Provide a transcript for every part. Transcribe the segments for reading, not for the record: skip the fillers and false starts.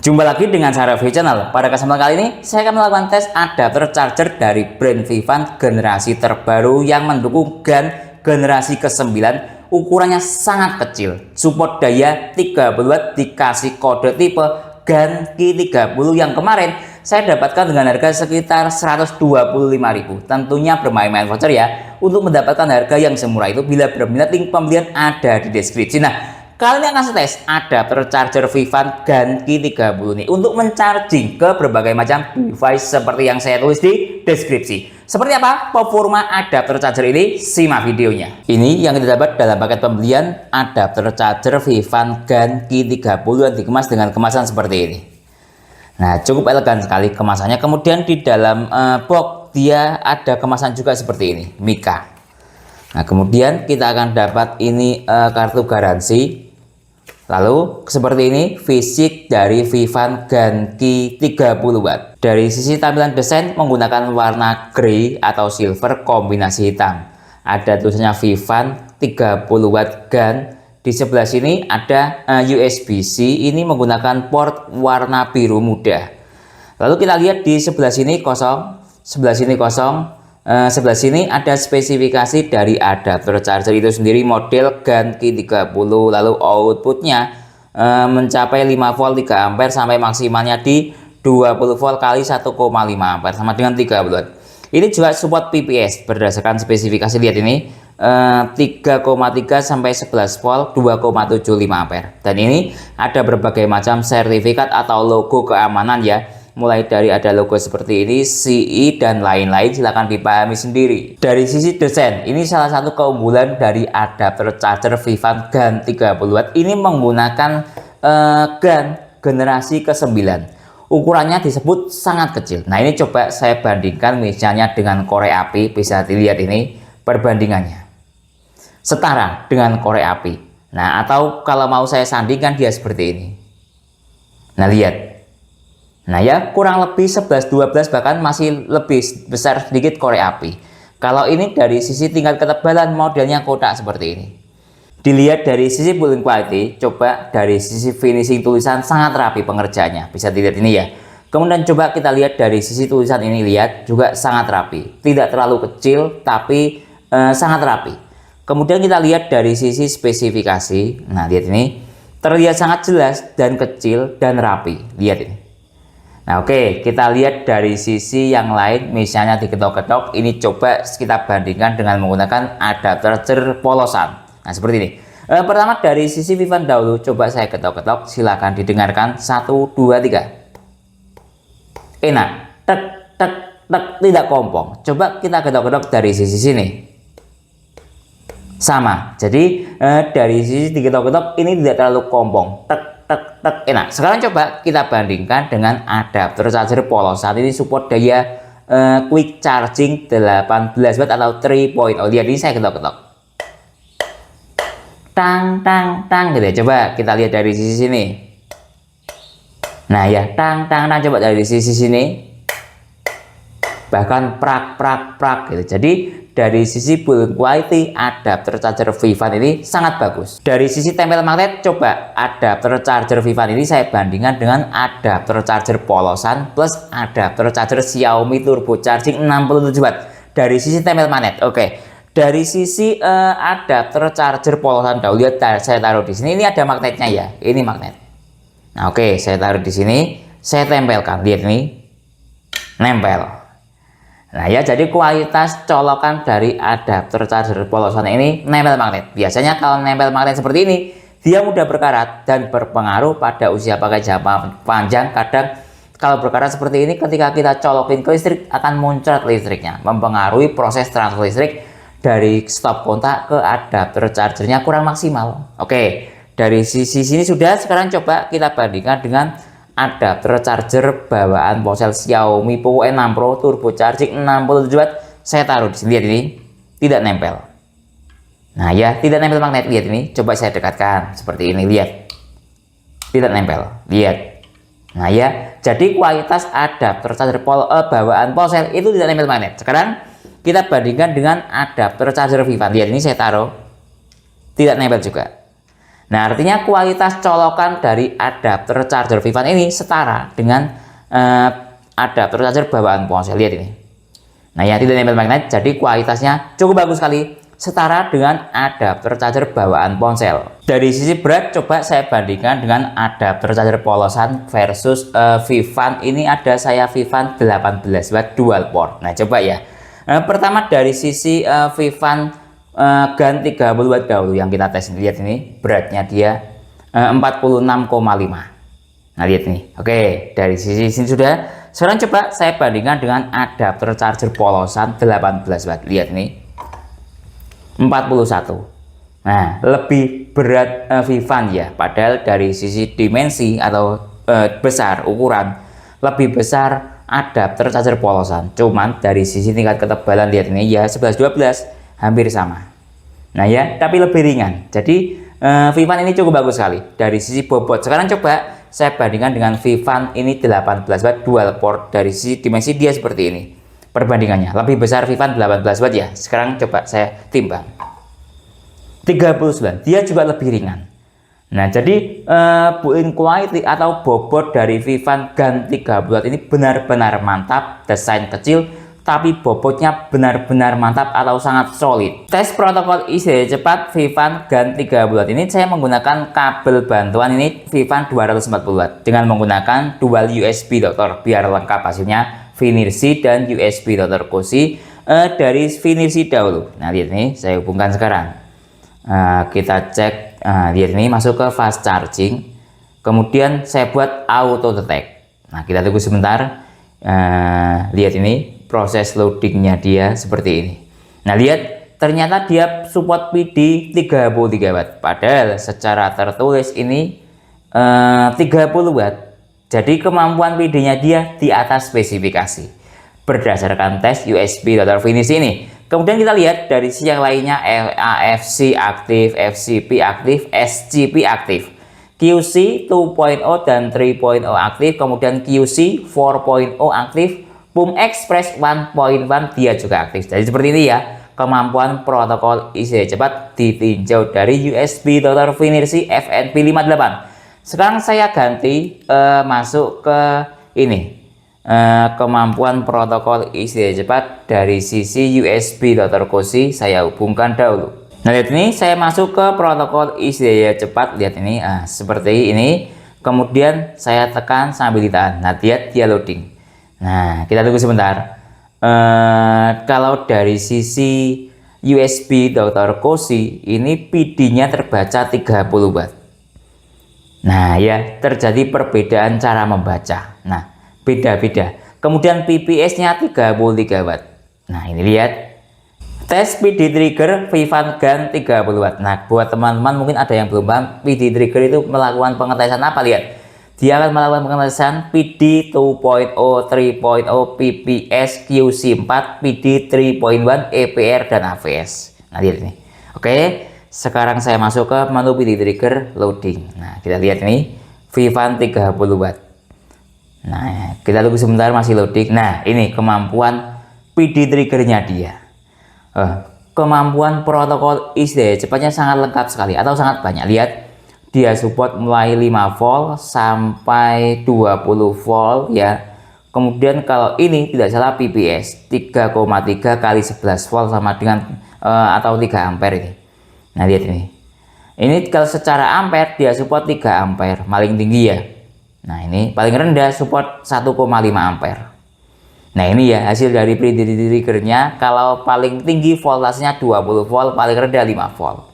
Jumpa lagi dengan saya Review Channel. Pada kesempatan kali ini saya akan melakukan tes adapter charger dari brand Vivant generasi terbaru yang mendukung GaN generasi ke-9. Ukurannya sangat kecil, support daya 30 watt, dikasih kode tipe GaN Q30 yang kemarin saya dapatkan dengan harga sekitar 125.000. Tentunya bermain-main voucher ya untuk mendapatkan harga yang semurah itu. Bila berminat, link pembelian ada di deskripsi. Nah, kali ini akan saya tes adapter charger Vivant GaN Q30 ini untuk mencharging ke berbagai macam device seperti yang saya tulis di deskripsi. Seperti apa performa adapter charger ini? Simak videonya. Ini yang kita dapat dalam paket pembelian adapter charger Vivant GaN Q30 yang dikemas dengan kemasan seperti ini. Nah, cukup elegan sekali kemasannya. Kemudian di dalam box dia ada kemasan juga seperti ini, Mika. Nah, kemudian kita akan dapat ini kartu garansi. Lalu seperti ini fisik dari Vivant GaN Q30 watt. Dari sisi tampilan desain menggunakan warna grey atau silver kombinasi hitam. Ada tulisannya Vivant 30 watt GaN. Di sebelah sini ada USB-C, ini menggunakan port warna biru muda. Lalu kita lihat di sebelah sini kosong, sebelah sini kosong. Sebelah sini ada spesifikasi dari adapter charger itu sendiri, model GaN Q30. Lalu outputnya mencapai 5 volt 3 ampere sampai maksimalnya di 20 volt kali 1,5 ampere sama dengan 30 watt. Ini juga support PPS berdasarkan spesifikasi. Lihat ini 3,3 sampai 11 volt 2,75 ampere. Dan ini ada berbagai macam sertifikat atau logo keamanan ya. Mulai dari ada logo seperti ini, CE dan lain-lain, silahkan dipahami sendiri. Dari sisi desain, ini salah satu keunggulan dari adapter charger Vivant GaN 30 watt. Ini menggunakan GaN generasi ke-9. Ukurannya disebut sangat kecil. Nah, ini coba saya bandingkan misalnya dengan korek api. Bisa dilihat ini perbandingannya. Setara dengan korek api. Nah, atau kalau mau saya sandingkan dia seperti ini. Nah, lihat. Nah ya, kurang lebih 11-12 bahkan masih lebih besar sedikit korek api. Kalau ini dari sisi tingkat ketebalan modelnya kotak seperti ini. Dilihat dari sisi building quality, coba dari sisi finishing tulisan sangat rapi pengerjaannya. Bisa dilihat ini ya. Kemudian coba kita lihat dari sisi tulisan ini, lihat juga sangat rapi. Tidak terlalu kecil tapi sangat rapi. Kemudian kita lihat dari sisi spesifikasi. Nah lihat ini, terlihat sangat jelas dan kecil dan rapi. Lihat ini. Nah oke, kita lihat dari sisi yang lain, misalnya diketok-ketok. Ini coba kita bandingkan dengan menggunakan adapter polosan. Nah seperti ini. Pertama dari sisi Vivant dahulu, coba saya ketok-ketok, silahkan didengarkan. 1, 2, 3. Enak, tek, tek, tek, tidak kompong. Coba kita ketok-ketok dari sisi sini. Sama, jadi dari sisi diketok-ketok ini tidak terlalu kompong. Tek, tek, enak. Sekarang coba kita bandingkan dengan adapter charger polosan. Ini support daya quick charging 18 watt atau 3.0. Lihat ini saya ketok-ketok. Tang, tang, tang gitu ya. Coba kita lihat dari sisi sini. Nah ya, tang, tang, tang. Coba dari sisi sini. Bahkan prak, prak, prak gitu. Jadi dari sisi build quality adapter charger Vivant ini sangat bagus. Dari sisi tempel magnet, coba adapter charger Vivant ini saya bandingkan dengan adapter charger polosan plus adapter charger Xiaomi turbo charging 67 watt. Dari sisi tempel magnet, oke. Dari sisi adapter charger polosan dahulu, lihat saya taruh di sini. Ini ada magnetnya ya, ini magnet. Nah oke, saya taruh di sini, saya tempelkan. Lihat ini, nempel. Nah ya, jadi kualitas colokan dari adapter charger polosan ini nempel magnet. Biasanya kalau nempel magnet seperti ini, dia mudah berkarat dan berpengaruh pada usia pakai jangka panjang. Kadang kalau berkarat seperti ini, ketika kita colokin ke listrik akan muncrat listriknya, mempengaruhi proses transfer listrik dari stop kontak ke adapter chargernya kurang maksimal. Oke, dari sisi sini sudah. Sekarang coba kita bandingkan dengan adapter charger bawaan ponsel Xiaomi Poco E6 Pro turbo charging 67 watt. Saya taruh di sini, lihat ini tidak nempel. Nah ya, tidak nempel magnet. Lihat ini, coba saya dekatkan seperti ini, lihat tidak nempel. Lihat. Nah ya, jadi kualitas adapter charger bawaan ponsel itu tidak nempel magnet. Sekarang kita bandingkan dengan adapter charger Vivant. Lihat ini, saya taruh tidak nempel juga. Nah, artinya kualitas colokan dari adapter charger Vivant ini setara dengan adapter charger bawaan ponsel. Lihat ini. Nah, yang tidak nempel magnet, jadi kualitasnya cukup bagus sekali, setara dengan adapter charger bawaan ponsel. Dari sisi berat, coba saya bandingkan dengan adapter charger polosan versus Vivant. Ini ada saya Vivant 18 watt dual port. Nah, coba ya. Pertama dari sisi Vivant GAN 30 watt dahulu yang kita tes. Lihat ini, beratnya dia 46,5. Nah, lihat ini. Oke, dari sisi sini sudah. Sekarang coba saya bandingkan dengan adapter charger polosan 18 watt. Lihat ini, 41. Nah, lebih berat Vivant ya. Padahal dari sisi dimensi atau besar ukuran, lebih besar adapter charger polosan. Cuman dari sisi tingkat ketebalan, lihat ini ya, 11-12 hampir sama. Nah ya, tapi lebih ringan. Jadi Vivant ini cukup bagus sekali dari sisi bobot. Sekarang coba saya bandingkan dengan Vivant ini 18 watt dual port. Dari sisi dimensi dia seperti ini. Perbandingannya lebih besar Vivant 18 watt ya. Sekarang coba saya timbang. 39, dia juga lebih ringan. Nah, jadi build quality atau bobot dari Vivant GAN 30 watt ini benar-benar mantap. Desain kecil tapi bobotnya benar-benar mantap atau sangat solid. Tes protokol IC cepat Vivant GAN 30 watt ini saya menggunakan kabel bantuan ini Vivant 240 watt dengan menggunakan dual USB dokter biar lengkap hasilnya, Finercy dan USB dokter Cosi dari Finercy dahulu. Nah, lihat ini saya hubungkan sekarang. Kita cek, lihat ini masuk ke fast charging, kemudian saya buat auto detect. Nah, kita tunggu sebentar. Lihat ini proses loadingnya dia seperti ini. Nah, lihat ternyata dia support PD 33 watt, padahal secara tertulis ini 30 watt. Jadi kemampuan PD nya dia di atas spesifikasi berdasarkan tes USB dokter Finercy ini. Kemudian kita lihat dari sisi yang lainnya, AFC aktif, FCP aktif, SCP aktif, QC 2.0 dan 3.0 aktif, kemudian QC 4.0 aktif, PUM Express 1.1 dia juga aktif. Jadi seperti ini ya, kemampuan protokol IC cepat ditinjau dari USB dokter Finercy FNP58. Sekarang saya ganti masuk ke ini. Kemampuan protokol IC cepat dari sisi USB dokter Cosi saya hubungkan dahulu. Nah, lihat ini saya masuk ke protokol IC cepat. Lihat ini seperti ini. Kemudian saya tekan sambil ditahan. Nah, lihat dia loading. Nah, kita tunggu sebentar. Kalau dari sisi USB dokter Cosi ini PD nya terbaca 30 watt. Nah ya, terjadi perbedaan cara membaca. Nah, beda-beda. Kemudian PPS-nya 33 watt. Nah, ini lihat. Tes PD trigger Vivant GAN 30 watt. Nah, buat teman-teman mungkin ada yang belum paham, PD trigger itu melakukan pengetesan apa? Lihat. Dia akan melakukan pengetesan PD 2.0, 3.0, PPS, QC4, PD 3.1, EPR, dan AVS. Nah, lihat ini. Oke, sekarang saya masuk ke menu PD trigger loading. Nah, kita lihat ini Vivant 30 watt. Nah, kita tunggu sebentar masih loading. Nah, ini kemampuan PD triggernya dia. Kemampuan protokol IC cepatnya sangat lengkap sekali atau sangat banyak. Lihat, dia support mulai 5 volt sampai 20 volt ya. Kemudian kalau ini tidak salah PPS 3,3 kali 11 volt sama dengan atau 3 ampere ini. Nah, lihat ini. Ini kalau secara ampere dia support 3 ampere paling tinggi ya. Nah, ini paling rendah support 1,5 ampere. Nah, ini ya hasil dari PD triggernya. Kalau paling tinggi voltasenya 20 volt, paling rendah 5 volt.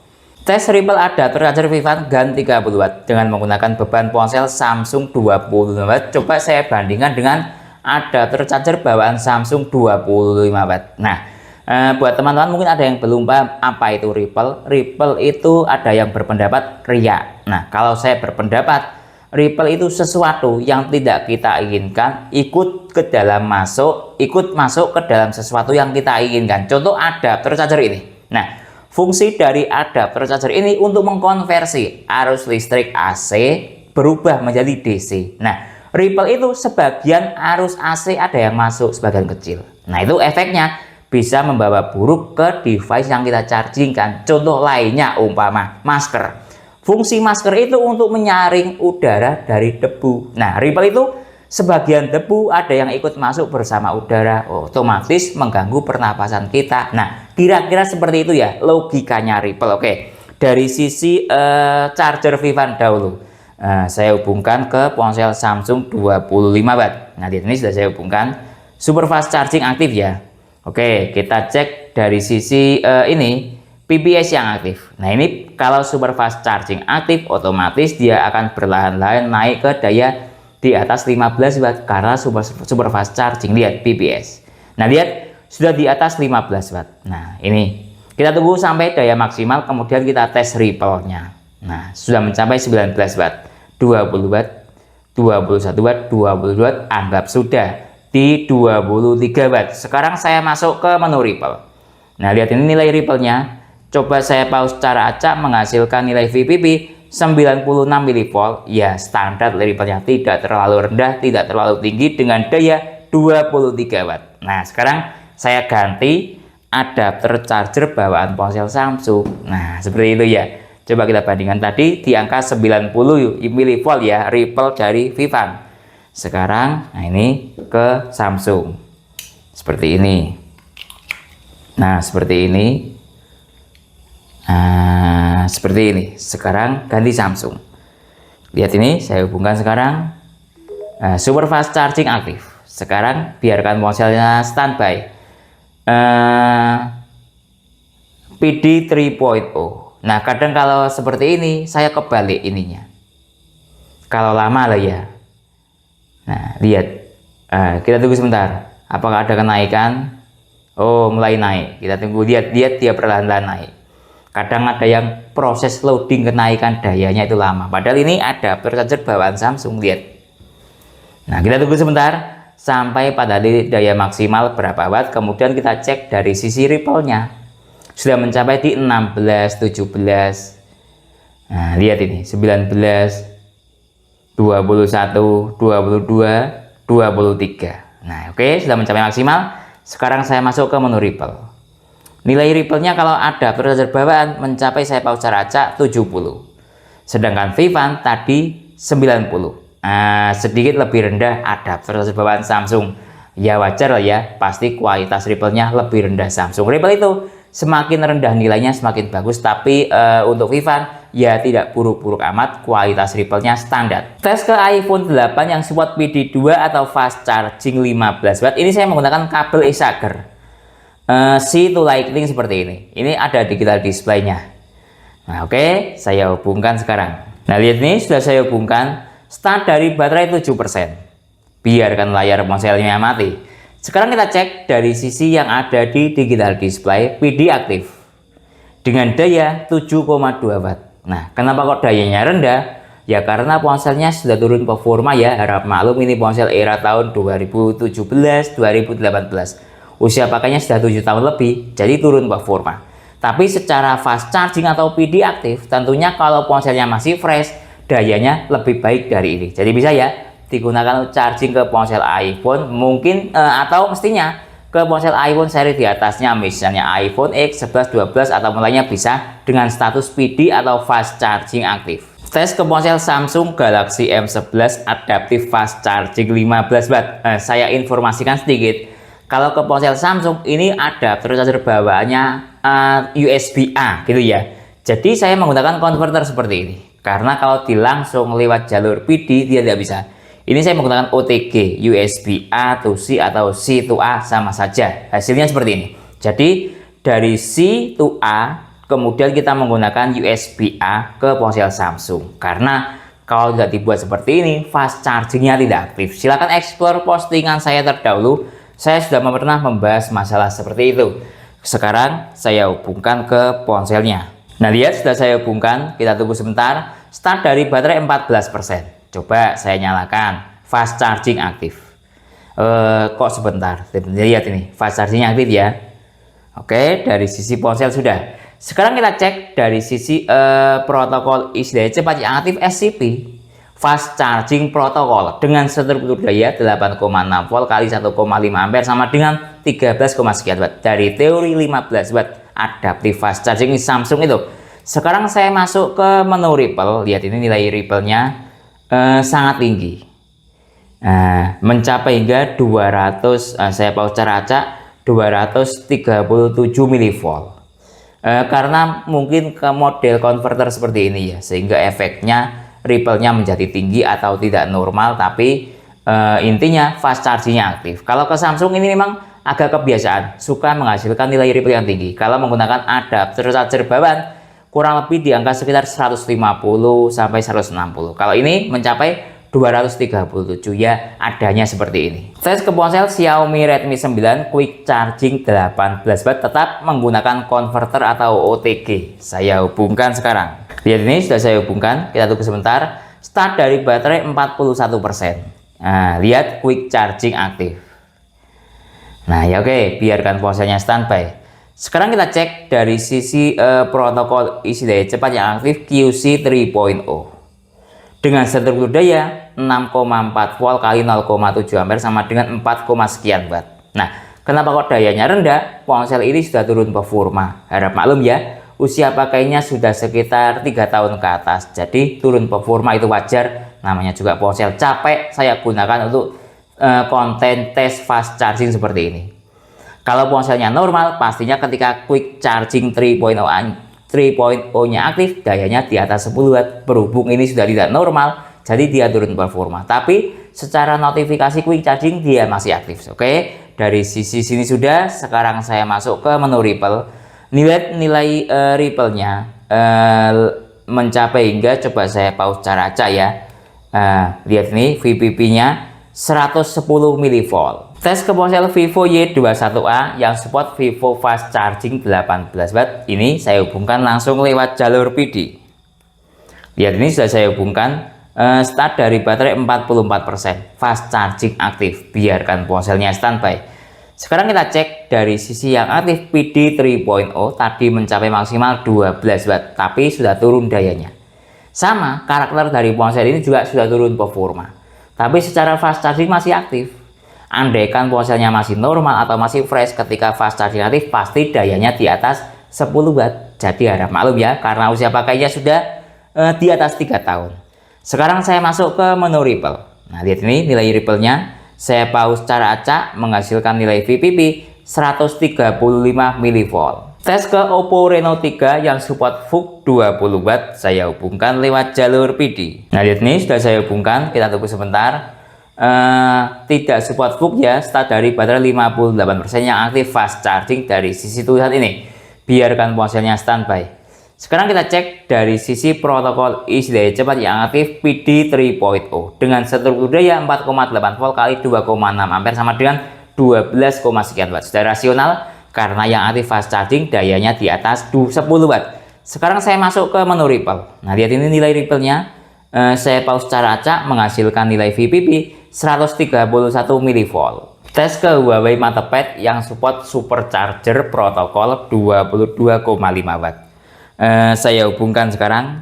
Tes ripple adapter charger Vivant GAN 30 watt dengan menggunakan beban ponsel Samsung 25 watt. Coba saya bandingkan dengan adapter charger bawaan Samsung 25 watt. Nah, buat teman-teman mungkin ada yang belum paham apa itu ripple. Ripple itu ada yang berpendapat riak. Nah, kalau saya berpendapat ripple itu sesuatu yang tidak kita inginkan ikut masuk ke dalam sesuatu yang kita inginkan. Contoh adapter charger ini. Nah, fungsi dari adapter charger ini untuk mengkonversi arus listrik AC berubah menjadi DC. Nah, ripple itu sebagian arus AC ada yang masuk sebagian kecil. Nah, itu efeknya bisa membawa buruk ke device yang kita charging kan. Contoh lainnya umpama masker. Fungsi masker itu untuk menyaring udara dari debu. Nah, ripple itu sebagian debu ada yang ikut masuk bersama udara, otomatis mengganggu pernapasan kita. Nah, kira-kira seperti itu ya logikanya ripple. Oke, dari sisi charger Vivan dahulu. Saya hubungkan ke ponsel Samsung 25 watt. Nah, di sini sudah saya hubungkan, super fast charging aktif ya. Oke, kita cek dari sisi ini PPS yang aktif. Nah, ini kalau super fast charging aktif, otomatis dia akan perlahan-lahan naik ke daya di atas 15 watt karena super fast charging. Lihat PPS. Nah, lihat sudah di atas 15 watt. Nah, ini kita tunggu sampai daya maksimal, kemudian kita tes ripple-nya. Nah, sudah mencapai 19 watt, 20 watt, 21 watt, 22 watt, anggap sudah di 23 watt. Sekarang saya masuk ke menu ripple. Nah, lihat ini nilai ripple-nya. Coba saya pause secara acak, menghasilkan nilai VPP 96 mV. Ya, standar ripple-nya tidak terlalu rendah, tidak terlalu tinggi dengan daya 23 watt. Nah, sekarang saya ganti adapter charger bawaan ponsel Samsung. Nah, seperti itu ya. Coba kita bandingkan tadi di angka 90 mV ya, ripple dari Vivan. Sekarang, nah ini ke Samsung. Seperti ini. Nah, seperti ini. Nah, seperti ini. Sekarang ganti Samsung. Lihat ini, saya hubungkan sekarang. Super fast charging aktif. Sekarang biarkan ponselnya standby. PD 3.0. Nah, kadang kalau seperti ini, saya kebalik ininya. Kalau lama lah ya. Nah, lihat. Kita tunggu sebentar. Apakah ada kenaikan? Oh, mulai naik. Kita tunggu. Lihat dia perlahan-lahan naik. Kadang ada yang proses loading kenaikan dayanya itu lama. Padahal ini ada charger bawaan Samsung. Lihat. Nah, kita tunggu sebentar sampai pada daya maksimal berapa watt. Kemudian kita cek dari sisi ripple-nya. Sudah mencapai di 16, 17. Nah, lihat ini 19, 21, 22, 23. Nah, oke, sudah mencapai maksimal. Sekarang saya masuk ke menu ripple. Nilai ripple-nya kalau ada charger bawaan mencapai, saya pause secara acak, 70. Sedangkan Vivan tadi 90. Sedikit lebih rendah adapter charger bawaan Samsung. Ya wajar lah ya, pasti kualitas ripple-nya lebih rendah Samsung. Ripple itu semakin rendah nilainya semakin bagus, tapi untuk Vivan ya tidak buruk-buruk amat, kualitas ripple-nya standar. Tes ke iPhone 8 yang support PD 2 atau fast charging 15 watt. Ini saya menggunakan kabel e-charger. C to Lightning seperti ini. Ini ada digital display-nya. Nah, oke, saya hubungkan sekarang. Nah, lihat nih, sudah saya hubungkan. Start dari baterai 7%. Biarkan layar ponselnya mati. Sekarang kita cek dari sisi yang ada di digital display, PD aktif dengan daya 7,2 watt. Nah, kenapa kok dayanya rendah? Ya karena ponselnya sudah turun performa ya. Harap maklum, ini ponsel era tahun 2017, 2018. Usia pakainya sudah 7 tahun lebih, jadi turun performa. Tapi secara fast charging atau PD aktif, tentunya kalau ponselnya masih fresh, dayanya lebih baik dari ini. Jadi bisa ya digunakan charging ke ponsel iPhone mungkin, atau mestinya ke ponsel iPhone seri di atasnya, misalnya iPhone X, 11, 12 atau mulainya bisa dengan status PD atau fast charging aktif. Tes ke ponsel Samsung Galaxy M11 Adaptive Fast Charging 15 watt. Saya informasikan sedikit. Kalau ke ponsel Samsung ini ada charger bawaannya USB-A gitu ya. Jadi saya menggunakan konverter seperti ini. Karena kalau langsung lewat jalur PD dia tidak bisa. Ini saya menggunakan OTG, USB-A to C atau C to A sama saja. Hasilnya seperti ini. Jadi dari C to A kemudian kita menggunakan USB-A ke ponsel Samsung. Karena kalau tidak dibuat seperti ini, fast chargingnya tidak aktif. Silahkan explore postingan saya terdahulu. Saya sudah pernah membahas masalah seperti itu. Sekarang saya hubungkan ke ponselnya. Nah, lihat sudah saya hubungkan. Kita tunggu sebentar. Start dari baterai 14%. Coba saya nyalakan. Fast charging aktif. Kok sebentar? Lihat ini. Fast charging aktif ya. Oke, dari sisi ponsel sudah. Sekarang kita cek dari sisi protokol istilahnya cepat yang aktif SCP. Fast charging protokol dengan struktur daya 8,6 volt kali 1,5 ampere sama dengan 13, sekian watt. Dari teori 15 watt adaptive fast charging Samsung itu Sekarang saya masuk ke menu Ripple. Lihat ini nilai Ripple-nya sangat tinggi. Mencapai hingga 200, saya pause cara acak, 237 milivolt. Karena mungkin ke model converter seperti ini ya, sehingga efeknya Ripple-nya menjadi tinggi atau tidak normal, tapi intinya fast charging-nya aktif. Kalau ke Samsung ini memang agak kebiasaan, suka menghasilkan nilai Ripple yang tinggi. Kalau menggunakan adapter charger bawaan, kurang lebih di angka sekitar 150 sampai 160. Kalau ini mencapai 237 ya, adanya seperti ini. Tes ke ponsel Xiaomi Redmi 9 Quick Charging 18 watt tetap menggunakan converter atau OTG. Saya hubungkan sekarang. Lihat ini sudah saya hubungkan, kita tunggu sebentar. Start dari baterai 41%. Nah, lihat Quick Charging aktif. Nah ya oke, biarkan ponselnya standby. Sekarang kita cek dari sisi protokol isi daya cepat yang aktif QC 3.0. Dengan struktur daya 6,4 volt kali 0,7 ampere sama dengan 4, sekian watt. Nah, kenapa kok dayanya rendah? Ponsel ini sudah turun performa. Harap maklum ya, usia pakainya sudah sekitar 3 tahun ke atas. Jadi turun performa itu wajar. Namanya juga ponsel capek, saya gunakan untuk konten tes fast charging seperti ini. Kalau ponselnya normal, pastinya ketika Quick Charging 3.0-nya aktif, dayanya di atas 10 watt. Berhubung ini sudah tidak normal, jadi dia turun performa. Tapi secara notifikasi Quick Charging dia masih aktif. Oke, dari sisi sini sudah. Sekarang saya masuk ke menu Ripple. Nilai Ripple-nya mencapai hingga, coba saya pause cara acak ya. Lihat ini VPP-nya 110 milivolt. Tes ke ponsel Vivo Y21A yang support Vivo Fast Charging 18 watt. Ini saya hubungkan langsung lewat jalur PD. Lihat ini sudah saya hubungkan. Start dari baterai 44%. Fast charging aktif. Biarkan ponselnya standby. Sekarang kita cek dari sisi yang aktif PD 3.0 tadi mencapai maksimal 12 watt, tapi sudah turun dayanya. Sama, karakter dari ponsel ini juga sudah turun performa. Tapi secara fast charging masih aktif. Andaikan ponselnya masih normal atau masih fresh ketika fast charging aktif, pasti dayanya di atas 10 watt. Jadi harap maklum ya, karena usia pakainya sudah di atas 3 tahun. Sekarang saya masuk ke menu Ripple. Nah lihat ini nilai Ripple-nya. Saya pause cara acak, menghasilkan nilai VPP 135 milivolt. Tes ke Oppo Reno 3 yang support VOOC 20 watt, saya hubungkan lewat jalur PD. Nah lihat ini sudah saya hubungkan, kita tunggu sebentar. Tidak support VOOC ya, start dari baterai 58% yang aktif fast charging dari sisi tulisan ini. Biarkan ponselnya standby. Sekarang kita cek dari sisi protokol isi daya cepat yang aktif PD 3.0 dengan struktur daya 4,8 volt kali 2,6 ampere sama dengan 12, sekian watt. Sudah rasional karena yang aktif fast charging dayanya di atas 10 watt. Sekarang saya masuk ke menu Ripple. Nah lihat ini nilai Ripple-nya. Saya pause cara acak, menghasilkan nilai VPP 131 milivolt. Tes ke Huawei MatePad yang support supercharger protokol 22,5 watt. Saya hubungkan sekarang.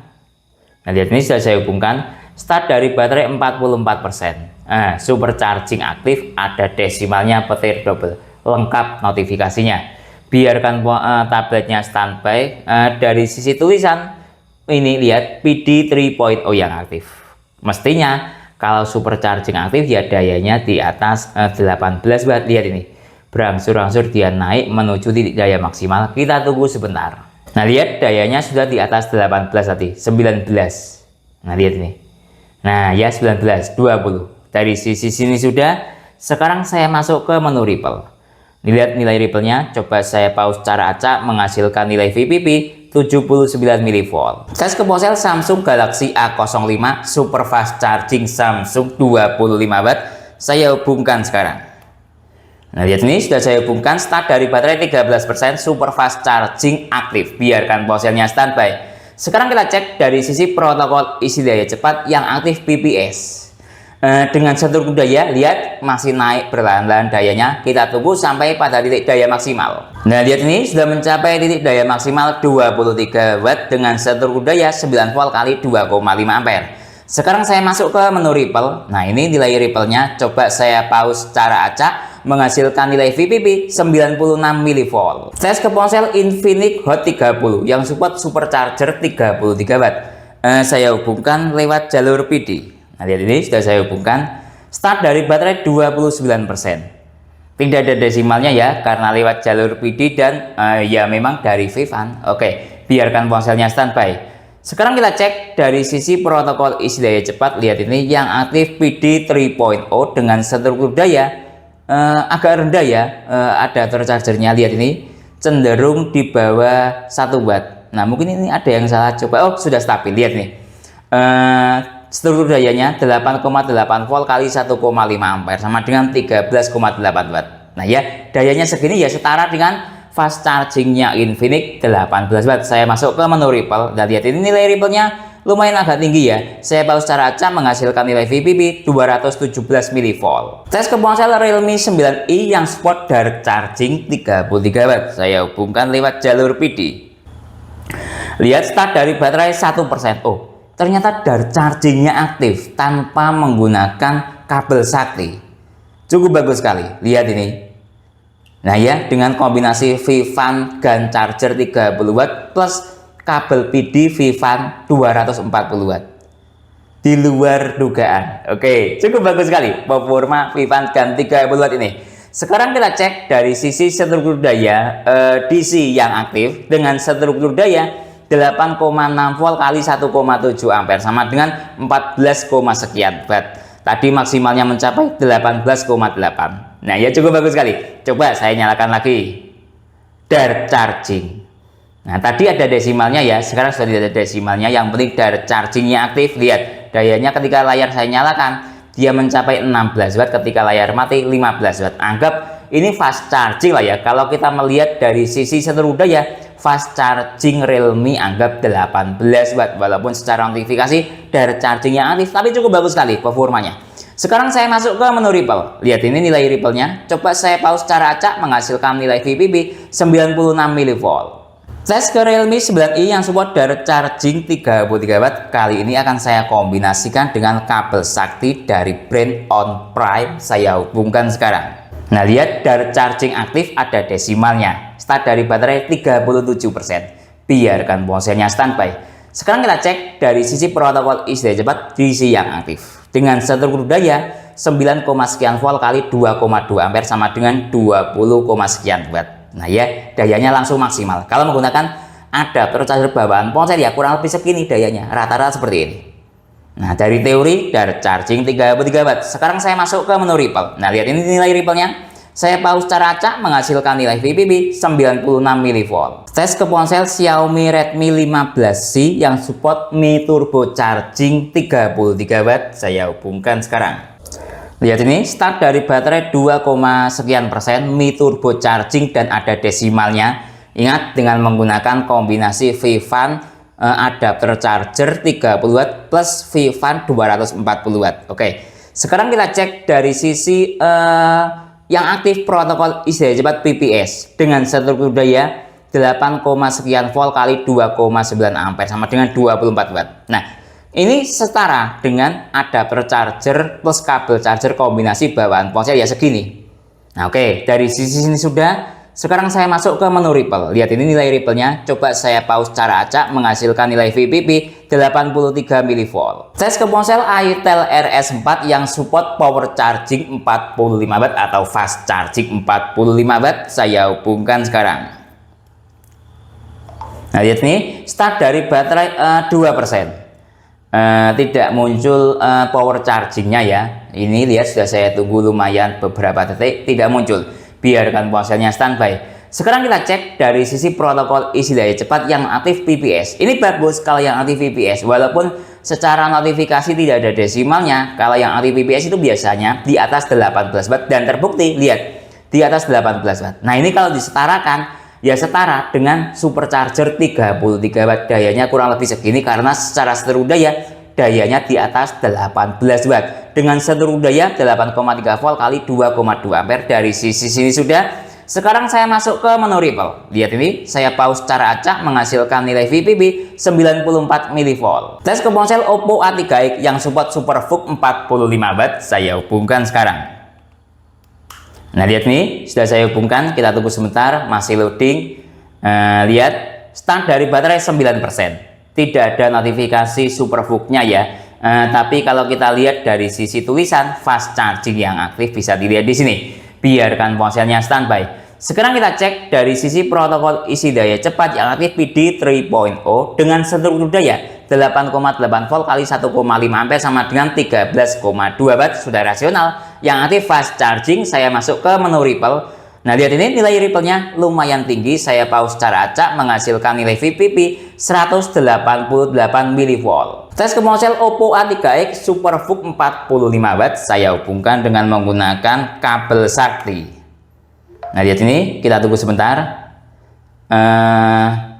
Nah lihat ini sudah saya hubungkan. Start dari baterai 44%. Supercharging aktif, ada desimalnya, petir double, lengkap notifikasinya. Biarkan tabletnya standby. Dari sisi tulisan ini lihat PD 3.0 yang aktif. Mestinya kalau supercharging aktif ya dayanya di atas 18 watt. Lihat ini, berangsur-angsur dia naik menuju titik daya maksimal. Kita tunggu sebentar. Nah lihat dayanya sudah di atas 18 tadi, 19. Nah lihat ini. Nah ya 19, 20. Dari sisi sini sudah. Sekarang saya masuk ke menu Ripple. Lihat nilai Ripple-nya, coba saya pause cara acak, menghasilkan nilai VPP 79 milivolt. Tes ke ponsel Samsung Galaxy A05 super fast charging Samsung 25 watt. Saya hubungkan sekarang. Nah lihat ini sudah saya hubungkan, start dari baterai 13%, super fast charging aktif. Biarkan ponselnya standby. Sekarang kita cek dari sisi protokol isi daya cepat yang aktif PPS. Dengan struktur daya, lihat masih naik perlahan-lahan dayanya. Kita tunggu sampai pada titik daya maksimal. Nah lihat ini sudah mencapai titik daya maksimal 23 watt dengan struktur daya 9 volt kali 2,5 ampere. Sekarang saya masuk ke menu Ripple. Nah ini nilai Ripple-nya, coba saya pause cara acak, menghasilkan nilai VPP 96 mV. Tes ke ponsel Infinix Hot 30 yang support supercharger 33 watt. Saya hubungkan lewat jalur PD. Nah, lihat ini sudah saya hubungkan. Start dari baterai 29%. Tidak ada desimalnya ya, karena lewat jalur PD dan ya memang dari Vivant. Oke, biarkan ponselnya standby. Sekarang kita cek dari sisi protokol isi daya cepat. Lihat ini yang aktif PD 3.0 dengan struktur daya agak rendah ya, adapter chargernya. Lihat ini cenderung di bawah 1 watt. Nah, mungkin ini ada yang salah coba. Oh, sudah stabil. Lihat nih. Struktur dayanya 8,8 volt kali 1,5 ampere sama dengan 13,8 watt. Nah ya, dayanya segini ya setara dengan fast chargingnya Infinix 18 watt. Saya masuk ke menu Ripple dan lihat ini nilai Ripple-nya lumayan agak tinggi ya. Saya pause secara acak menghasilkan nilai VPP 217 mV. Tes ke ponsel Realme 9i yang support direct charging 33 watt. Saya hubungkan lewat jalur PD. Lihat start dari baterai 1%. Oh, ternyata direct chargingnya aktif tanpa menggunakan kabel sakti. Cukup bagus sekali. Lihat ini. Nah ya, dengan kombinasi Vivant GaN charger 30 watt plus kabel PD Vivant 240 watt. Di luar dugaan. Oke, cukup bagus sekali performa Vivant GaN 30 watt ini. Sekarang kita cek dari sisi struktur daya DC yang aktif dengan struktur daya 8,6 volt kali 1,7 ampere sama dengan 14, sekian watt. Tadi maksimalnya mencapai 18,8. Nah ya, cukup bagus sekali. Coba saya nyalakan lagi direct charging. Nah tadi ada desimalnya ya, sekarang sudah tidak ada desimalnya. Yang penting direct chargingnya aktif. Lihat dayanya ketika layar saya nyalakan dia mencapai 16 watt, ketika layar mati 15 watt. Anggap ini fast charging lah ya. Kalau kita melihat dari sisi struktur daya, fast charging Realme anggap 18 watt, walaupun secara notifikasi direct chargingnya aktif, tapi cukup bagus sekali performanya. Sekarang saya masuk ke menu Ripple. Lihat ini nilai Ripple-nya. Coba saya pause secara acak menghasilkan nilai VPP 96 mV. Tes ke Realme 9i yang support direct charging 33 watt. Kali ini akan saya kombinasikan dengan kabel sakti dari brand On Prime. Saya hubungkan sekarang. Nah lihat direct charging aktif ada desimalnya. Start dari baterai 37%. Biarkan ponselnya standby. Sekarang kita cek dari sisi protokol isi daya cepat DC yang aktif. Dengan struktur daya 9, sekian volt kali 2,2 ampere sama dengan 20, sekian watt. Nah ya, dayanya langsung maksimal. Kalau menggunakan adapter charger bawaan ponsel ya kurang lebih segini dayanya. Rata-rata seperti ini. Nah dari teori direct charging 33 watt. Sekarang saya masuk ke menu Ripple. Nah lihat ini nilai Ripple-nya. Saya pause secara acak menghasilkan nilai VPP 96 mV. Tes ke ponsel Xiaomi Redmi 15C yang support Mi Turbo Charging 33 watt. Saya hubungkan sekarang. Lihat ini start dari baterai 2, sekian persen Mi Turbo Charging dan ada desimalnya. Ingat dengan menggunakan kombinasi Vivant adapter charger 30 watt plus Vivant 240 watt. Oke. Sekarang kita cek dari sisi yang aktif protokol isi daya cepat PPS dengan struktur daya 8, sekian volt kali 2,9 ampere sama dengan 24 watt. Nah ini setara dengan adapter charger plus kabel charger kombinasi bawaan ponsel ya segini. Nah oke, dari sisi sini sudah. Sekarang saya masuk ke menu Ripple. Lihat ini nilai Ripple-nya. Coba saya pause secara acak menghasilkan nilai VPP 83 mV. Tes ke ponsel Itel RS4 yang support power charging 45 watt atau fast charging 45 watt. Saya hubungkan sekarang. Nah lihat nih, start dari baterai 2%. Tidak muncul power chargingnya ya. Ini lihat sudah saya tunggu lumayan beberapa detik tidak muncul. Biarkan ponselnya standby. Sekarang kita cek dari sisi protokol isi daya cepat yang aktif PPS. Ini bagus kalau yang aktif PPS, walaupun secara notifikasi tidak ada desimalnya. Kalau yang aktif PPS itu biasanya di atas 18 watt dan terbukti lihat di atas 18 watt. Nah ini kalau disetarakan ya setara dengan supercharger 33 watt, dayanya kurang lebih segini karena secara struktur dayanya di atas 18 watt dengan struktur daya 8,3 volt kali 2,2 ampere. Dari sisi sini sudah. Sekarang saya masuk ke menu Ripple. Lihat ini, saya pause secara acak menghasilkan nilai VPP 94 mV. Tes ke ponsel Oppo A3x yang support SuperVOOC 45 watt. Saya hubungkan sekarang. Nah, lihat nih, sudah saya hubungkan, kita tunggu sebentar, masih loading. Lihat, start dari baterai 9%. Tidak ada notifikasi SuperVOOC-nya ya. Tapi kalau kita lihat dari sisi tulisan fast charging yang aktif bisa dilihat di sini. Biarkan ponselnya standby. Sekarang kita cek dari sisi protokol isi daya cepat yang aktif PD 3.0 dengan struktur daya 8,8 volt kali 1,5 ampere sama dengan 13,2 watt sudah rasional. Yang aktif fast charging, saya masuk ke menu Ripple. Nah, lihat ini nilai Ripple-nya lumayan tinggi. Saya pause secara acak menghasilkan nilai VPP 188 mV. Tes ke ponsel Oppo A3x SuperVOOC 45 watt. Saya hubungkan dengan menggunakan kabel sakti. Nah, lihat ini, kita tunggu sebentar.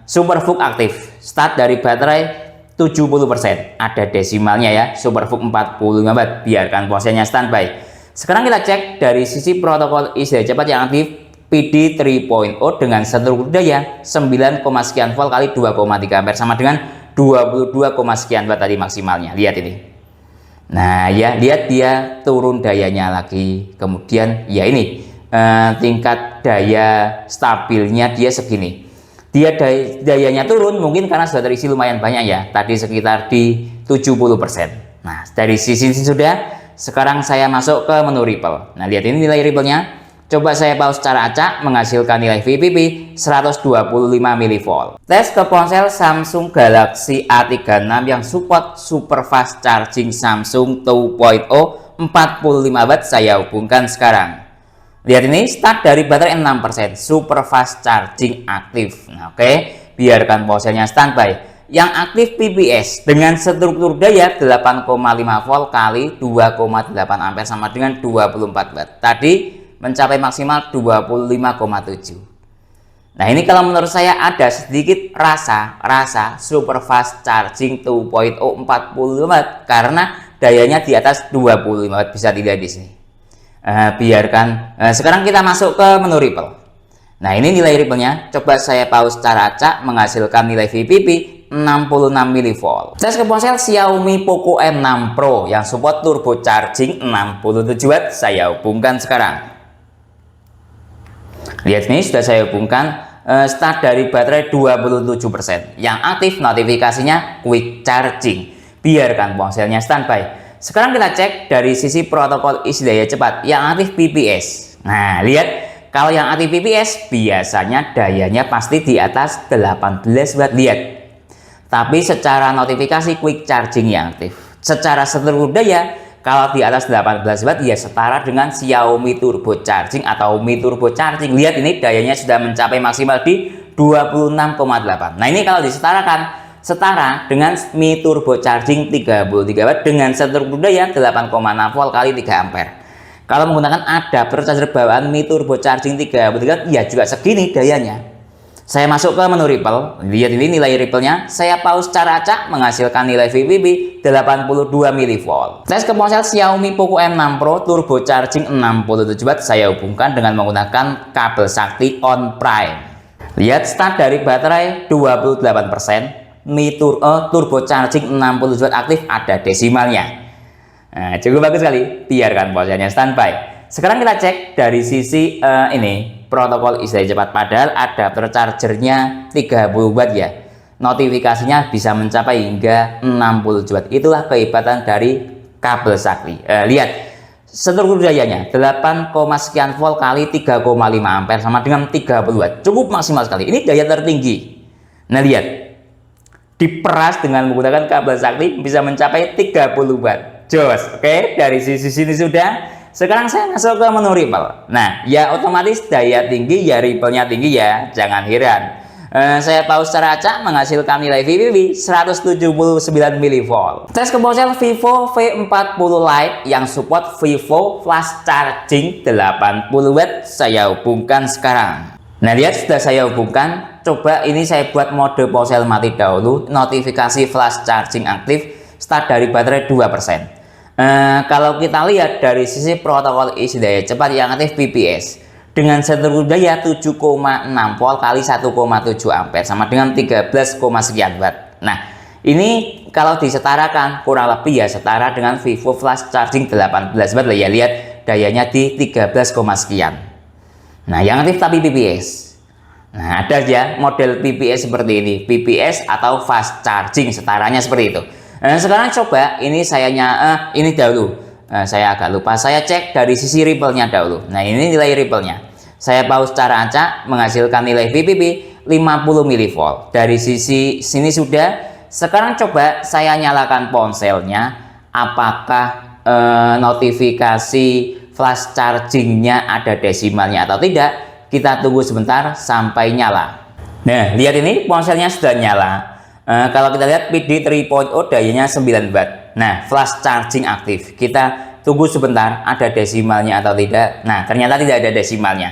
SuperVOOC aktif. Start dari baterai 70%. Ada desimalnya ya. SuperVOOC 45 watt. Biarkan ponselnya standby. Sekarang kita cek dari sisi protokol isi daya cepat yang aktif PD 3.0 dengan struktur daya 9, sekian volt kali 2,3 ampere sama dengan 22, sekian watt tadi maksimalnya. Lihat ini. Nah ya, lihat dia turun dayanya lagi. Kemudian ya ini tingkat daya stabilnya dia segini. Dia dayanya turun mungkin karena sudah terisi lumayan banyak ya. Tadi sekitar di 70%. Nah, dari sisi ini sudah. Sekarang saya masuk ke menu Ripple. Nah, lihat ini nilai Ripple-nya. Coba saya pause secara acak menghasilkan nilai VPP 125 mV. Tes ke ponsel Samsung Galaxy A36 yang support super fast charging Samsung 2.0 45 watt saya hubungkan sekarang. Lihat ini start dari baterai 6%, super fast charging aktif. Nah, oke, biarkan ponselnya standby. Yang aktif PPS dengan struktur daya 8,5 volt kali 2,8 ampere sama dengan 24 watt. Tadi mencapai maksimal 25,7. Nah, ini kalau menurut saya ada sedikit rasa super fast charging 2.0 45 watt karena dayanya di atas 25 watt bisa dilihat di sini. Biarkan. Sekarang kita masuk ke menu Ripple. Nah, ini nilai Ripple-nya. Coba saya pause secara acak menghasilkan nilai VPP 66 mV. Tes ke ponsel Xiaomi Poco M6 Pro yang support turbo charging 67 watt saya hubungkan sekarang. Lihat nih, sudah saya hubungkan. Start dari baterai 27%. Yang aktif notifikasinya quick charging. Biarkan ponselnya standby. Sekarang kita cek dari sisi protokol isi daya cepat yang aktif PPS. Nah, lihat, kalau yang aktif PPS biasanya dayanya pasti di atas 18 watt. Lihat. Tapi secara notifikasi quick charging yang aktif. Secara struktur daya, kalau di atas 18 watt ya setara dengan Xiaomi Turbo Charging atau Mi Turbo Charging. Lihat ini dayanya sudah mencapai maksimal di 26,8. Nah, ini kalau disetarakan setara dengan Mi Turbo Charging 33 watt dengan struktur daya 8,6 volt kali 3 ampere. Kalau menggunakan adapter charger bawaan Mi Turbo Charging 33 watt ya juga segini dayanya. Saya masuk ke menu Ripple. Lihat ini nilai Ripple-nya. Saya pause secara acak menghasilkan nilai VPP 82 mV. Tes ke ponsel Xiaomi Poco M6 Pro Turbo Charging 67 watt saya hubungkan dengan menggunakan kabel sakti on prime. Lihat start dari baterai 28%. Mi Turbo Charging 60 watt aktif ada desimalnya. Nah, cukup bagus sekali. Biarkan ponselnya standby. Sekarang kita cek dari sisi ini protokol isi daya cepat, padahal adapter chargernya 30 watt ya. Notifikasinya bisa mencapai hingga 60 watt. Itulah kehebatan dari kabel sakti. Lihat struktur dayanya 8, sekian volt kali 3,5 ampere sama dengan 30 watt. Cukup maksimal sekali. Ini daya tertinggi. Nah, lihat. Diperas dengan menggunakan kabel sakti bisa mencapai 30 watt. Jos. Oke, dari sisi sini sudah. Sekarang saya masuk ke menu Ripple. Nah, ya otomatis daya tinggi ya Ripple-nya tinggi ya. Jangan heran. Saya pause secara acak menghasilkan nilai VPP 179 mV. Tes ke ponsel Vivo V40 Lite yang support Vivo Flash Charging 80 watt saya hubungkan sekarang. Nah, lihat sudah saya hubungkan. Coba ini saya buat mode ponsel mati dahulu. Notifikasi flash charging aktif. Start dari baterai 2%. Kalau kita lihat dari sisi protokol isi daya cepat yang aktif PPS dengan struktur daya 7,6 volt kali 1,7 ampere sama dengan 13, sekian watt. Nah, ini kalau disetarakan kurang lebih ya setara dengan Vivo Flash Charging 18 watt lah ya. Lihat dayanya di 13, sekian. Nah, yang aktif tapi PPS. Nah, ada ya model PPS seperti ini, PPS atau fast charging, setaranya seperti itu. Nah, sekarang coba ini ini dahulu. Saya agak lupa, saya cek dari sisi ripple-nya dahulu. Nah, ini nilai ripple-nya. Saya pause cara acak menghasilkan nilai VPP 50 mV. Dari sisi sini sudah. Sekarang coba saya nyalakan ponselnya, apakah notifikasi flash chargingnya ada desimalnya atau tidak. Kita tunggu sebentar sampai nyala. Nah, lihat ini ponselnya sudah nyala. Kalau kita lihat PD 3.0 dayanya 9 watt. Nah, flash charging aktif. Kita tunggu sebentar ada desimalnya atau tidak. Nah, ternyata tidak ada desimalnya.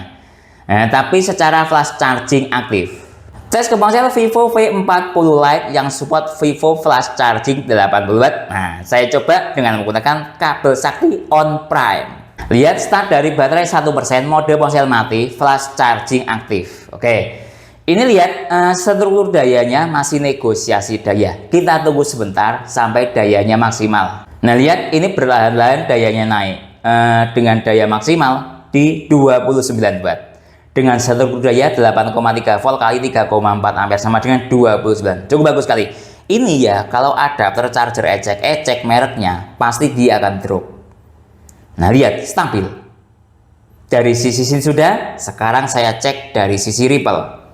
Tapi secara flash charging aktif. Tes ke ponsel Vivo V40 Lite yang support Vivo flash charging 80 watt. Nah, saya coba dengan menggunakan kabel sakti on prime. Lihat start dari baterai 1%, mode ponsel mati, flash charging aktif. Oke. Ini lihat struktur dayanya masih negosiasi daya. Kita tunggu sebentar sampai dayanya maksimal. Nah, lihat ini perlahan-lahan dayanya naik dengan daya maksimal di 29 watt. Dengan struktur daya 8,3 volt kali 3,4 ampere sama dengan 29. Cukup bagus sekali. Ini ya kalau adapter charger ecek mereknya pasti dia akan drop. Nah, lihat stabil. Dari sisi sini sudah, sekarang saya cek dari sisi ripple.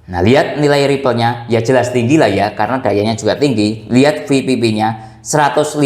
Nah, lihat nilai ripple-nya ya jelas tinggi lah ya karena dayanya juga tinggi. Lihat VPP-nya 150,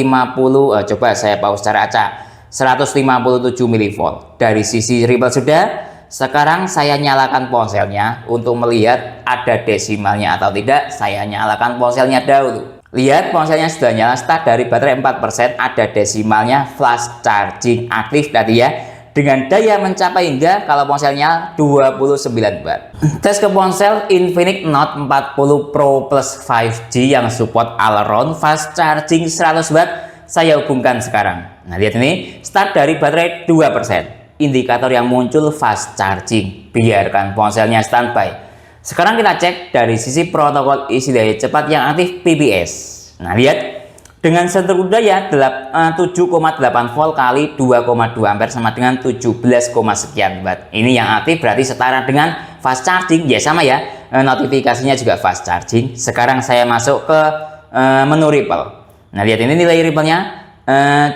coba saya pause cara acak. 157 mV. Dari sisi ripple sudah. Sekarang saya nyalakan ponselnya untuk melihat ada desimalnya atau tidak. Saya nyalakan ponselnya dahulu. Lihat ponselnya sudah nyala, start dari baterai 4%, ada desimalnya, flash charging aktif tadi ya. Dengan daya mencapai hingga kalau ponselnya 29 watt. Tes ke ponsel Infinix Note 40 Pro Plus 5G yang support all around fast charging 100 watt. Saya hubungkan sekarang. Nah, lihat ini, start dari baterai 2%. Indikator yang muncul fast charging. Biarkan ponselnya standby. Sekarang kita cek dari sisi protokol isi daya cepat yang aktif PPS. Nah, lihat dengan struktur daya 7,8 volt kali 2,2 ampere sama dengan 17, sekian watt. Ini yang aktif berarti setara dengan fast charging. Ya sama ya. Notifikasinya juga fast charging. Sekarang saya masuk ke menu ripple. Nah, lihat ini nilai ripple-nya.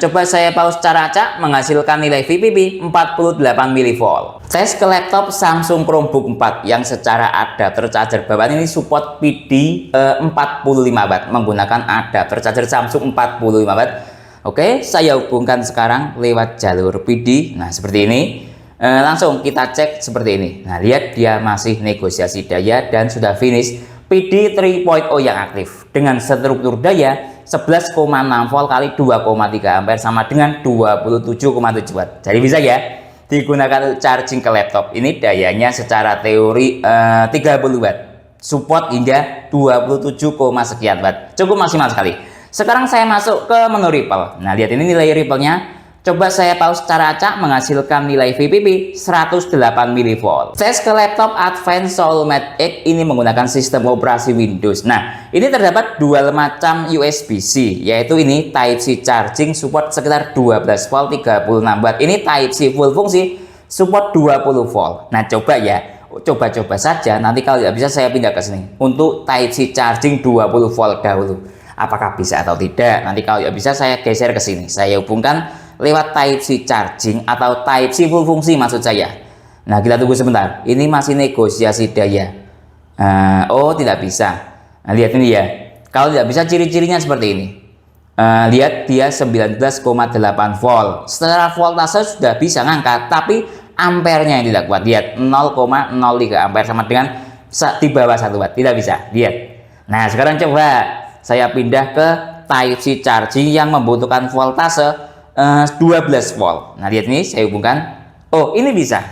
Coba saya pause cara acak menghasilkan nilai VPP 48 mV. Tes ke laptop Samsung Chromebook 4 yang secara adapter charger bawaan ini support PD 45 watt menggunakan adapter charger Samsung 45 watt. Oke, saya hubungkan sekarang lewat jalur PD. Nah, seperti ini. Langsung kita cek seperti ini. Nah, lihat dia masih negosiasi daya dan sudah finish. PD 3.0 yang aktif dengan struktur daya 11,6 volt kali 2,3 ampere sama dengan 27,7 watt. Jadi bisa ya digunakan charging ke laptop. Ini dayanya secara teori 30 watt. Support hingga 27, sekian watt. Cukup maksimal sekali. Sekarang saya masuk ke menu ripple. Nah, lihat ini nilai ripple-nya. Coba saya pause cara acak menghasilkan nilai VPP 108 mV. Tes ke laptop Advance Soulmate X ini menggunakan sistem operasi Windows. Nah, ini terdapat dual macam USB-C, yaitu ini Type-C charging support sekitar 12 volt 36 watt. Ini Type-C full fungsi support 20 volt. Nah, coba ya, coba saja. Nanti kalau tidak bisa saya pindah ke sini untuk Type-C charging 20 volt dahulu. Apakah bisa atau tidak? Nanti kalau tidak bisa saya geser ke sini. Saya hubungkan lewat Type-C charging atau Type-C full fungsi maksud saya. Nah, kita tunggu sebentar. Ini masih negosiasi daya. Oh, tidak bisa. Nah, lihat ini ya. Kalau tidak bisa ciri-cirinya seperti ini. Lihat dia 19,8 volt. Secara voltase sudah bisa ngangkat, tapi ampernya yang tidak kuat. Lihat 0,03 ampere sama dengan di bawah 1 watt. Tidak bisa. Lihat. Nah, sekarang coba saya pindah ke Type-C charging yang membutuhkan voltase 12 volt. Nah, lihat ini saya hubungkan. Oh, ini bisa.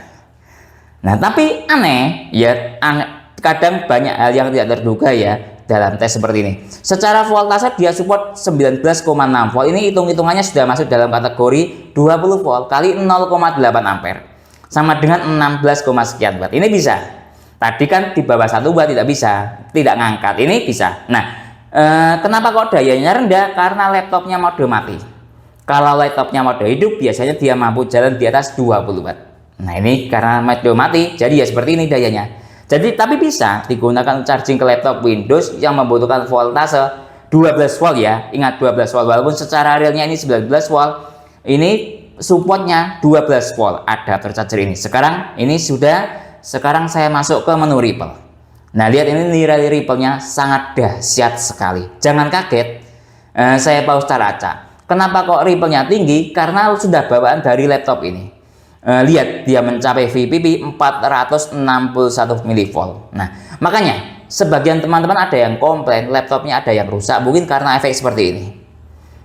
Nah, tapi aneh ya, kadang banyak hal yang tidak terduga ya dalam tes seperti ini. Secara voltase dia support 19,6 volt. Ini hitung-hitungannya sudah masuk dalam kategori 20 volt kali 0,8 ampere sama dengan 16, sekian watt. Ini bisa. Tadi kan di bawah 1 watt tidak bisa, tidak ngangkat. Ini bisa. Nah, kenapa kok dayanya rendah? Karena laptopnya mode mati. Kalau laptopnya mode hidup biasanya dia mampu jalan di atas 20 watt. Nah ini karena mode mati, jadi ya seperti ini dayanya. Jadi tapi bisa digunakan charging ke laptop Windows yang membutuhkan voltase 12 volt ya. Ingat 12 volt, walaupun secara realnya ini 19 volt. Ini supportnya 12 volt adapter charger ini. Sekarang saya masuk ke menu Ripple. Nah lihat ini nilai Ripple-nya sangat dahsyat sekali. Jangan kaget, saya pause cara acak. Kenapa kok Ripple-nya tinggi? Karena sudah bawaan dari laptop ini. Lihat dia mencapai VPP 461 mV. Nah makanya sebagian teman-teman ada yang komplain laptopnya ada yang rusak, mungkin karena efek seperti ini.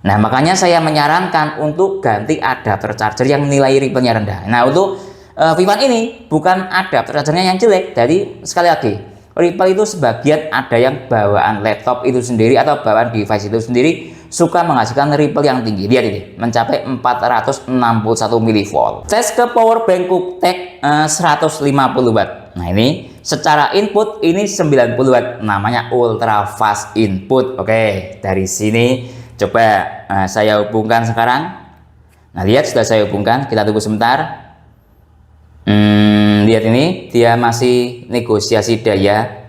Nah makanya saya menyarankan untuk ganti adapter charger yang nilai Ripple-nya rendah. Nah untuk Vivan ini bukan adapter chargernya yang jelek. Jadi sekali lagi, Ripple itu sebagian ada yang bawaan laptop itu sendiri atau bawaan device itu sendiri suka menghasilkan Ripple yang tinggi. Lihat ini mencapai 461 mV. Tes ke power bank QuickTech 150 watt. Nah ini secara input ini 90 watt, namanya ultra fast input. Oke, dari sini coba saya hubungkan sekarang. Nah lihat sudah saya hubungkan, kita tunggu sebentar. Lihat ini dia masih negosiasi daya.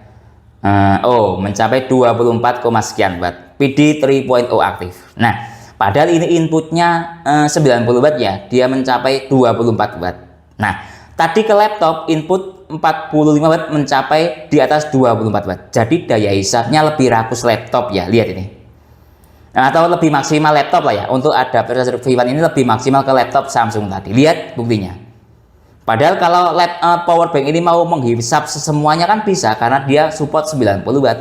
Mencapai 24, sekian watt. PD 3.0 aktif. Nah padahal ini inputnya 90 watt ya, dia mencapai 24 watt. Nah tadi ke laptop input 45 watt mencapai di atas 24 watt. Jadi daya hisapnya lebih rakus laptop ya, lihat ini. Atau lebih maksimal laptop lah ya. Untuk adapter charger Vivan ini lebih maksimal ke laptop Samsung tadi. Lihat buktinya. Padahal kalau power bank ini mau menghisap semuanya kan bisa, karena dia support 90 watt.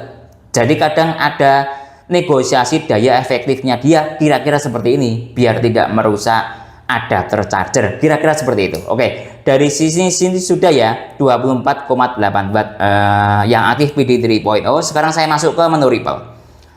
Jadi kadang ada negosiasi daya efektifnya dia kira-kira seperti ini, biar tidak merusak adapter charger. Kira-kira seperti itu. Oke, dari sini sudah ya 24,8 watt yang aktif PD 3.0. Sekarang saya masuk ke menu Ripple.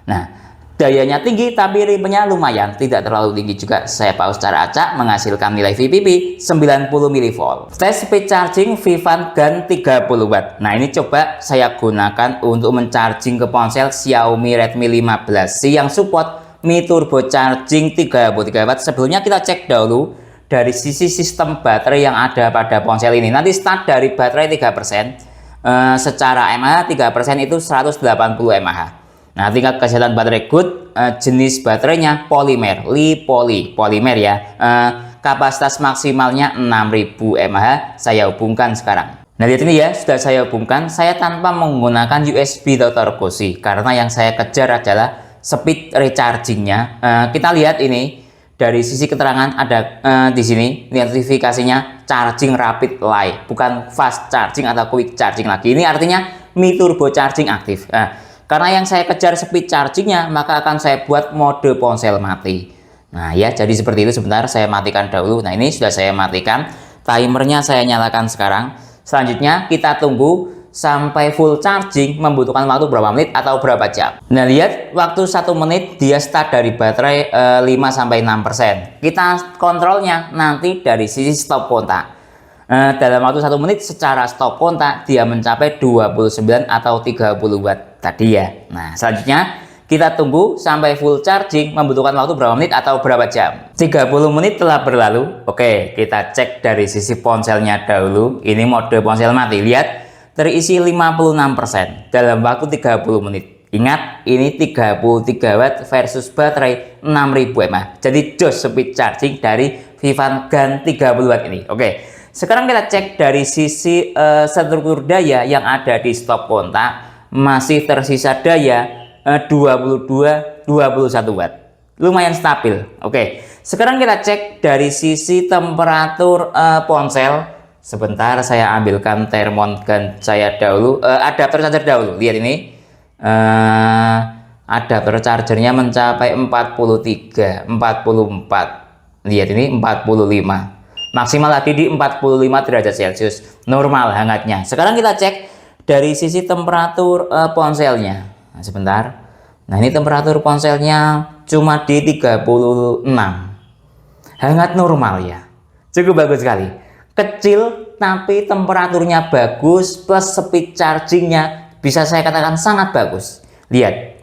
Nah dayanya tinggi tapi Ripple-nya lumayan, tidak terlalu tinggi juga. Saya pause cara acak, menghasilkan nilai VPP 90 mV. Tes speed charging Vivan GAN 30 watt. Nah ini coba saya gunakan untuk mencharging ke ponsel Xiaomi Redmi 15C yang support Mi Turbo Charging 33 watt. Sebelumnya kita cek dahulu dari sisi sistem baterai yang ada pada ponsel ini. Nanti start dari baterai 3%, secara mAh 3% itu 180 mAh. Nah tingkat kesehatan baterai good, jenis baterainya polimer, polimer ya. Kapasitas maksimalnya 6000 mAh. Saya hubungkan sekarang. Nah lihat ini ya, sudah saya hubungkan. Saya tanpa menggunakan USB Dr. Gosi karena yang saya kejar adalah speed rechargingnya. Kita lihat ini dari sisi keterangan ada di sini notifikasinya charging rapid light, bukan fast charging atau quick charging lagi. Ini artinya Mi Turbo Charging aktif. Karena yang saya kejar speed chargingnya, maka akan saya buat mode ponsel mati. Nah ya, jadi seperti itu. Sebentar saya matikan dahulu. Nah ini sudah saya matikan, timernya saya nyalakan sekarang. Selanjutnya kita tunggu sampai full charging, membutuhkan waktu berapa menit atau berapa jam. Nah lihat, waktu 1 menit dia start dari baterai 5-6%. Kita kontrolnya nanti dari sisi stop kontak. Dalam waktu 1 menit secara stop kontak dia mencapai 29 atau 30 watt tadi ya. Nah selanjutnya kita tunggu sampai full charging, membutuhkan waktu berapa menit atau berapa jam. 30 menit telah berlalu. Oke, kita cek dari sisi ponselnya dahulu. Ini mode ponsel mati. Lihat, terisi 56% dalam waktu 30 menit. Ingat, ini 33 watt versus baterai 6000 mAh. Jadi jos speed charging dari Vivan GAN 30 watt ini. Oke, sekarang kita cek dari sisi struktur daya yang ada di stop kontak. Masih tersisa daya 21 watt, lumayan stabil. Oke, sekarang kita cek dari sisi temperatur ponsel. Sebentar saya ambilkan termogan saya dahulu, adapter charger dahulu. Lihat ini, adapter chargernya mencapai 43, 44. Lihat ini 45. Maksimal tadi di 45 derajat Celcius, normal hangatnya. Sekarang kita cek dari sisi temperatur ponselnya. Nah, sebentar. Nah ini temperatur ponselnya cuma di 36, hangat normal ya, cukup bagus sekali. Kecil tapi temperaturnya bagus, plus speed chargingnya bisa saya katakan sangat bagus. Lihat,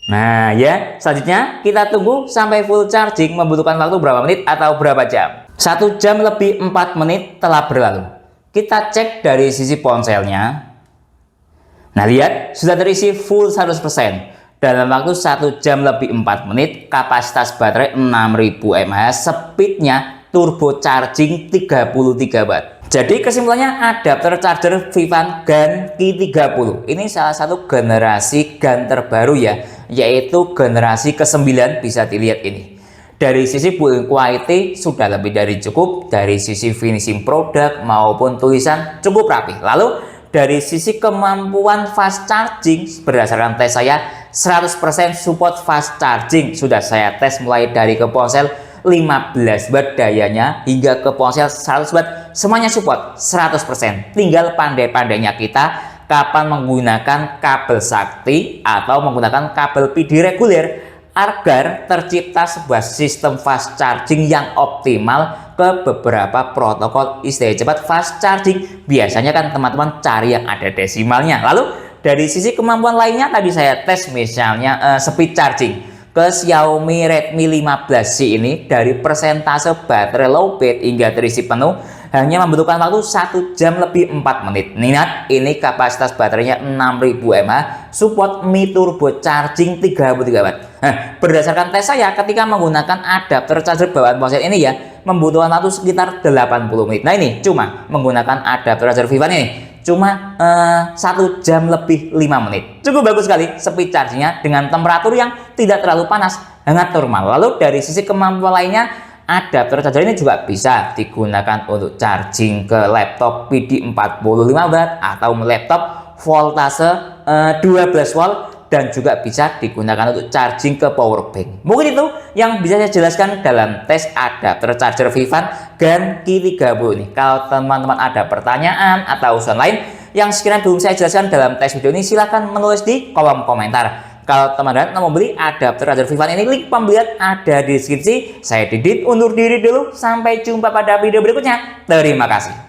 Nah ya, selanjutnya kita tunggu sampai full charging membutuhkan waktu berapa menit atau berapa jam. 1 jam lebih 4 menit telah berlalu. Kita cek dari sisi ponselnya. Nah lihat, sudah terisi full 100%. Dalam waktu 1 jam lebih 4 menit, kapasitas baterai 6000 mAh, speednya turbo charging 33 watt. Jadi kesimpulannya, adapter charger Vivant GaN Qi30 ini salah satu generasi GaN terbaru ya, yaitu generasi ke-9. Bisa dilihat ini. Dari sisi build quality sudah lebih dari cukup, dari sisi finishing produk maupun tulisan cukup rapi. Lalu dari sisi kemampuan fast charging, berdasarkan tes saya 100% support fast charging. Sudah saya tes mulai dari ke ponsel 15 watt dayanya hingga ke ponsel 100 watt, semuanya support 100%. Tinggal pandai-pandainya kita kapan menggunakan kabel sakti atau menggunakan kabel PD reguler agar tercipta sebuah sistem fast charging yang optimal ke beberapa protokol istirahat cepat fast charging. Biasanya kan teman-teman cari yang ada desimalnya. Lalu dari sisi kemampuan lainnya tadi saya tes misalnya speed charging ke Xiaomi Redmi 15C ini, dari persentase baterai lowbat hingga terisi penuh hanya membutuhkan waktu 1 jam lebih 4 menit. Ingat, ini kapasitas baterainya 6000 mAh, support Mi Turbo Charging 33 watt. Nah, berdasarkan tes saya ketika menggunakan adapter charger bawaan ponsel ini ya, membutuhkan waktu sekitar 80 menit. Nah ini cuma menggunakan adapter charger Vivant ini cuma 1 jam lebih 5 menit. Cukup bagus sekali speed chargingnya dengan temperatur yang tidak terlalu panas, hangat normal. Lalu dari sisi kemampuan lainnya, adapter charger ini juga bisa digunakan untuk charging ke laptop PD 45 watt atau laptop voltase 12 volt, dan juga bisa digunakan untuk charging ke power bank. Mungkin itu yang bisa saya jelaskan dalam tes adapter charger Vivant GaN Qi30 ini. Kalau teman-teman ada pertanyaan atau usulan lain yang sekiranya belum saya jelaskan dalam tes video ini, silahkan menulis di kolom komentar. Kalau teman-teman mau membeli adapter charger Vivant ini, link pembelian ada di deskripsi. Saya Didit undur diri dulu, sampai jumpa pada video berikutnya. Terima kasih.